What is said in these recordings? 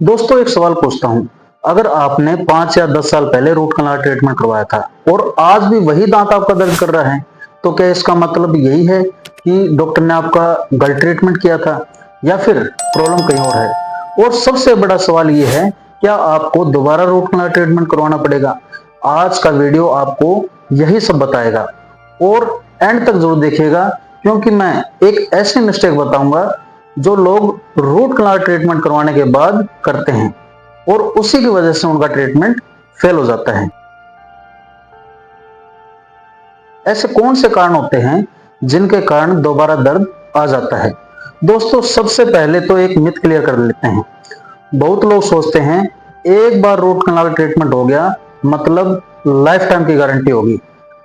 दोस्तों एक सवाल पूछता हूँ। अगर आपने 5 या 10 साल पहले रूट कनाल ट्रीटमेंट करवाया था और आज भी वही दांत आपका दर्द कर रहा है, तो क्या इसका मतलब यही है कि डॉक्टर ने आपका गलत ट्रीटमेंट किया था या फिर प्रॉब्लम कहीं और है? और सबसे बड़ा सवाल ये है, क्या आपको दोबारा रूट कनाल ट्रीटमेंट करवाना पड़ेगा? आज का वीडियो आपको यही सब बताएगा और एंड तक जरूर देखिएगा, क्योंकि मैं एक ऐसी मिस्टेक बताऊंगा जो लोग रूट कनाल ट्रीटमेंट करवाने के बाद करते हैं और उसी की वजह से उनका ट्रीटमेंट फेल हो जाता है। ऐसे कौन से कारण होते हैं जिनके कारण दोबारा दर्द आ जाता है? दोस्तों सबसे पहले तो एक मिथ क्लियर कर लेते हैं। बहुत लोग सोचते हैं एक बार रूट कनाल ट्रीटमेंट हो गया मतलब लाइफ टाइम की गारंटी होगी।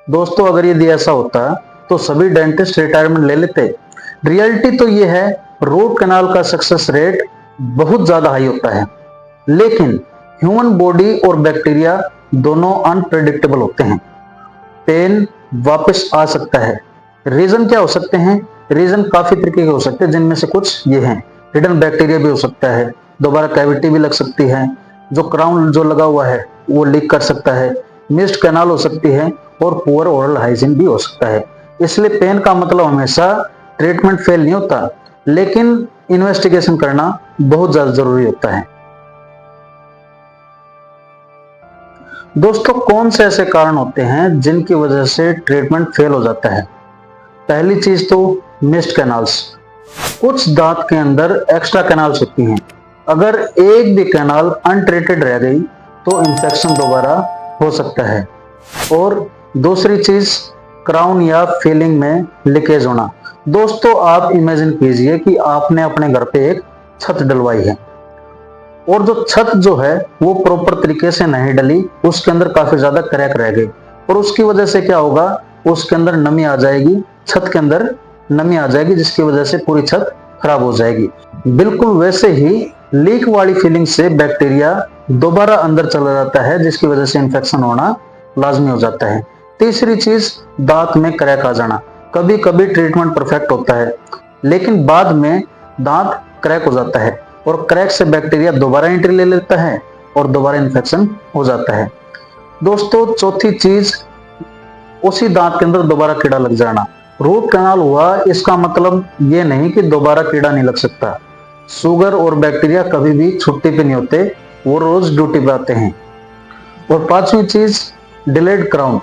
दोस्तों अगर यदि ऐसा होता तो सभी डेंटिस्ट रिटायरमेंट ले लेते। रियलिटी तो ये है, रूट कनाल का सक्सेस रेट बहुत ज्यादा हाई होता है, लेकिन ह्यूमन बॉडी और बैक्टीरिया दोनों अनप्रेडिक्टेबल होते हैं। पेन वापस आ सकता है। रीजन क्या हो सकते हैं? रीजन काफी तरीके के हो सकते हैं, जिनमें से कुछ ये हैं। हिडन बैक्टीरिया भी हो सकता है, दोबारा कैविटी भी लग सकती है, जो क्राउन जो लगा हुआ है वो लीक कर सकता है, मिस्ड कैनाल हो सकती है और पुअर ओरल हाइजीन भी हो सकता है। इसलिए पेन का मतलब हमेशा ट्रीटमेंट फेल नहीं होता, लेकिन इन्वेस्टिगेशन करना बहुत ज्यादा जरूरी होता है। दोस्तों कौन से ऐसे कारण होते हैं जिनकी वजह से ट्रीटमेंट फेल हो जाता है? पहली चीज तो मिस्ड कैनाल्स। कुछ दांत के अंदर एक्स्ट्रा कैनाल्स होती हैं। अगर एक भी कैनाल अनट्रीटेड रह गई तो इंफेक्शन दोबारा हो सकता है। और दूसरी चीज, क्राउन या फीलिंग में लीकेज होना। दोस्तों आप इमेजिन कीजिए कि आपने अपने घर पे एक छत डलवाई है और जो छत जो है वो प्रॉपर तरीके से नहीं डली, उसके अंदर काफी ज्यादा क्रैक रह गए और उसकी वजह से क्या होगा, उसके अंदर नमी आ जाएगी, छत के अंदर नमी आ जाएगी, जिसकी वजह से पूरी छत खराब हो जाएगी। बिल्कुल वैसे ही लीक वाली फीलिंग से बैक्टीरिया दोबारा अंदर चला जाता है, जिसकी वजह से इंफेक्शन होना लाजमी हो जाता है। तीसरी चीज, दांत में क्रैक आ जाना। कभी कभी ट्रीटमेंट परफेक्ट होता है लेकिन बाद में दांत क्रैक हो जाता है और क्रैक से बैक्टीरिया दोबारा एंट्री ले लेता है और दोबारा इन्फेक्शन हो जाता है। दोस्तों चौथी चीज, उसी दांत के अंदर दोबारा कीड़ा लग जाना। रूट कनाल हुआ इसका मतलब ये नहीं कि दोबारा कीड़ा नहीं लग सकता। शुगर और बैक्टीरिया कभी भी छुट्टी पे नहीं होते, वो रोज ड्यूटी पे आते हैं। और पांचवी चीज, डिलेड क्राउन।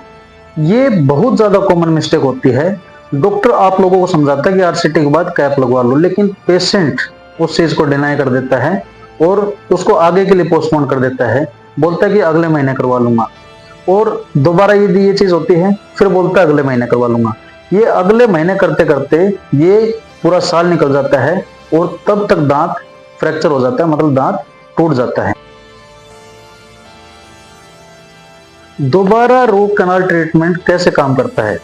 ये बहुत ज्यादा कॉमन मिस्टेक होती है। डॉक्टर आप लोगों को समझाता है कि आरसीटी के बाद कैप लगवा लो, लेकिन पेशेंट उस चीज को डिनाई कर देता है और उसको आगे के लिए पोस्टपोन कर देता है। बोलता है कि अगले महीने करवा लूंगा, और दोबारा यदि ये चीज होती है फिर बोलता है अगले महीने करवा लूंगा। ये अगले महीने करते करते ये पूरा साल निकल जाता है और तब तक दांत फ्रैक्चर हो जाता है, मतलब दांत टूट जाता है। दोबारा रूट कनाल ट्रीटमेंट कैसे काम करता है?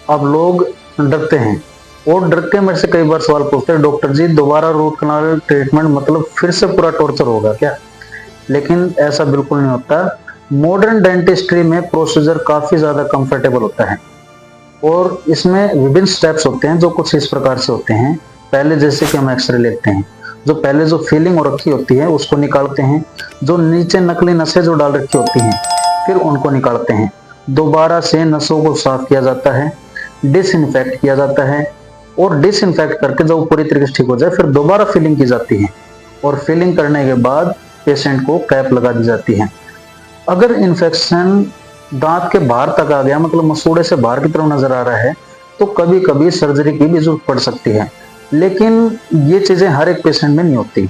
अब लोग डरते हैं और डर के मेरे से कई बार सवाल पूछते हैं, डॉक्टर जी दोबारा रूट कनाल ट्रीटमेंट मतलब फिर से पूरा टॉर्चर होगा क्या? लेकिन ऐसा बिल्कुल नहीं होता। मॉडर्न डेंटिस्ट्री में प्रोसीजर काफी ज्यादा कंफर्टेबल होता है और इसमें विभिन्न स्टेप्स होते हैं जो कुछ इस प्रकार से होते हैं। पहले जैसे कि हम एक्सरे लेते हैं, जो पहले जो फीलिंग हो रखी होती है उसको निकालते हैं, जो नीचे नकली नसें जो डाल रखी होती हैं फिर उनको निकालते हैं। दोबारा से नसों को साफ किया जाता है, डिसइंफेक्ट किया जाता है और डिसइंफेक्ट करके जब पूरी तरीके से ठीक हो जाए फिर दोबारा फिलिंग की जाती है और फिलिंग करने के बाद पेशेंट को कैप लगा दी जाती है। अगर इन्फेक्शन दांत के बाहर तक आ गया, मतलब मसूड़े से बाहर की तरफ नजर आ रहा है, तो कभी कभी सर्जरी की भी जरूरत पड़ सकती है, लेकिन ये चीजें हर एक पेशेंट में नहीं होती।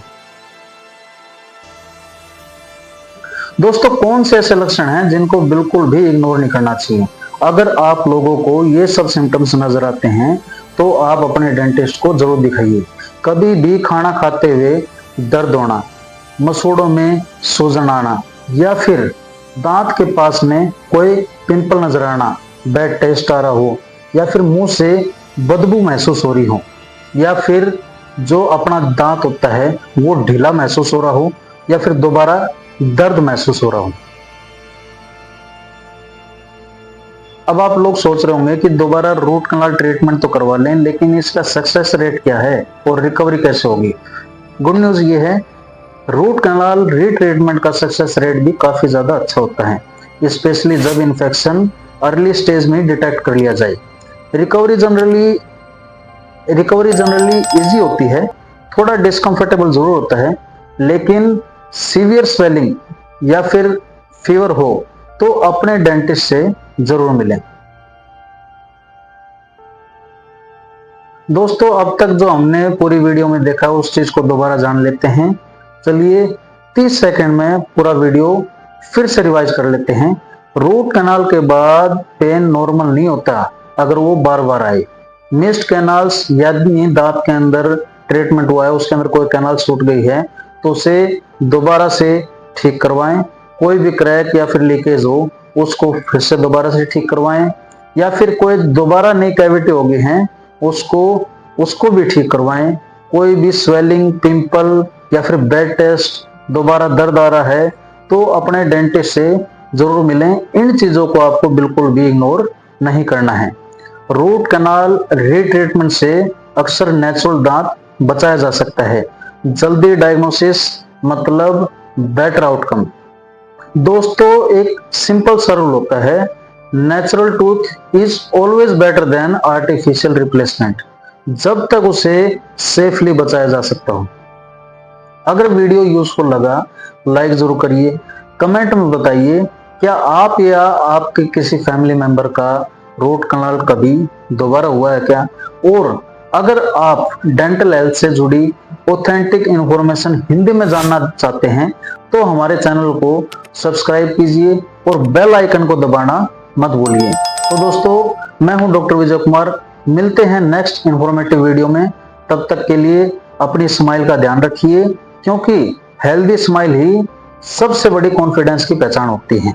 दोस्तों कौन से ऐसे लक्षण हैं जिनको बिल्कुल भी इग्नोर नहीं करना चाहिए? अगर आप लोगों को ये सब सिम्टम्स नजर आते हैं तो आप अपने डेंटिस्ट को जरूर दिखाइए। कभी भी खाना खाते हुए दर्द होना, मसूड़ों में सूजन आना, या फिर दांत के पास में कोई पिंपल नजर आना, बैड टेस्ट आ रहा हो, या फिर मुंह से बदबू महसूस हो रही हो, या फिर जो अपना दांत होता है वो ढीला महसूस हो रहा हो, या फिर दोबारा दर्द महसूस हो रहा हो। अब आप लोग सोच रहे होंगे कि दोबारा रूट कनाल ट्रीटमेंट तो करवा लें, लेकिन इसका सक्सेस रेट क्या है और रिकवरी कैसे होगी? गुड न्यूज ये है रूट कैनाल रीट्रीटमेंट का सक्सेस रेट भी काफी ज्यादा अच्छा होता है, स्पेशली जब इन्फेक्शन अर्ली स्टेज में डिटेक्ट कर लिया जाए। रिकवरी जनरली इजी होती है, थोड़ा डिस्कंफर्टेबल जरूर होता है, लेकिन सीवियर स्वेलिंग या फिर फीवर हो तो अपने डेंटिस्ट से जरूर मिलें। दोस्तों, अब तक जो हमने पूरी वीडियो में देखा उस चीज को दोबारा जान लेते हैं। चलिए 30 सेकंड में पूरा वीडियो फिर से रिवाइज कर लेते हैं। रूट कैनाल के बाद पेन नॉर्मल नहीं होता अगर वो बार बार आए। मिस्ड कैनाल्स, यानी दांत के अंदर ट्रीटमेंट हुआ है, उसके अंदर कोई कैनाल छूट गई है तो उसे दोबारा से ठीक करवाएं। कोई भी क्रैक या फिर लीकेज हो उसको फिर से दोबारा से ठीक करवाएं, या फिर कोई दोबारा नई कैविटी हो गई है उसको भी ठीक करवाएं। कोई भी स्वेलिंग, पिंपल या फिर ब्लड टेस्ट, दोबारा दर्द आ रहा है तो अपने डेंटिस्ट से जरूर मिलें। इन चीजों को आपको बिल्कुल भी इग्नोर नहीं करना है। रूट कैनाल रीट्रीटमेंट से अक्सर नेचुरल दांत बचाया जा सकता है। जल्दी डायग्नोसिस मतलब बेटर आउटकम। दोस्तों, एक सिंपल सा रूल होता है, natural tooth is always better than artificial replacement, जब तक उसे सेफली बचाया जा सकता हो। अगर वीडियो यूजफुल लगा लाइक जरूर करिए, कमेंट में बताइए क्या आप या आपके किसी फैमिली मेंबर का रूट कैनाल कभी दोबारा हुआ है क्या। और अगर आप डेंटल हेल्थ से जुड़ी ऑथेंटिक इंफॉर्मेशन हिंदी में जानना चाहते हैं तो हमारे चैनल को सब्सक्राइब कीजिए और बेल आइकन को दबाना मत भूलिए। तो दोस्तों, मैं हूं डॉक्टर विजय कुमार, मिलते हैं नेक्स्ट इंफॉर्मेटिव वीडियो में। तब तक के लिए अपनी स्माइल का ध्यान रखिए, क्योंकि हेल्दी स्माइल ही सबसे बड़ी कॉन्फिडेंस की पहचान होती है।